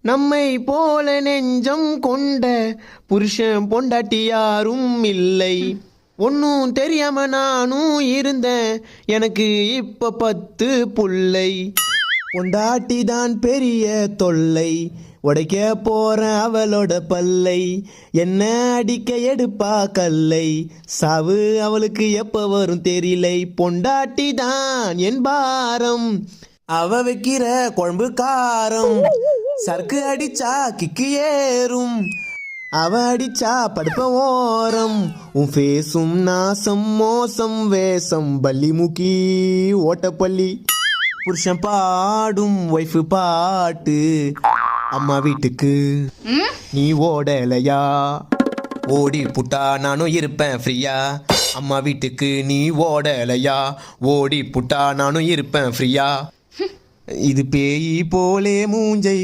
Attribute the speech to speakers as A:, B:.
A: நம்மை போல நெஞ்சம் கொண்ட புருஷன் பொண்டாட்டி யாரும் இல்லை. ஒன்னும் தெரியாம நானும் இருந்தேன், எனக்கு இப்ப 10 புள்ளை. பொண்டாட்டி தான் பெரிய தொல்லை, உடைக்க போறேன் அவளோட பல்லை. என்ன அடிக்க எடுப்பா கல்லை, சாவு அவளுக்கு எப்ப வரும் தெரியலை. பொண்டாட்டி தான் என் பாரம், அவ வைக்கிற குழம்பு காரம். சரக்கு அடிச்சா கிக்கு ஏறும், அவ அடிச்சா படுப்ப ஓரம். உன் ஃபேஸும் நாசம் மோசம் வேஷம் பள்ளி முக்கி ஓட்டப்பள்ளி. புருஷன் பாடும் ஒய்ஃபு பாட்டு, அம்மா வீட்டுக்கு நீ ஓடலையா. ஓடி புட்டா நானும் இருப்பேன் ஃப்ரீயா, அம்மா வீட்டுக்கு நீ ஓடலையா. ஓடி புட்டா நானும் இருப்பேன் ஃப்ரீயா. இது பேய் போலே மூஞ்சை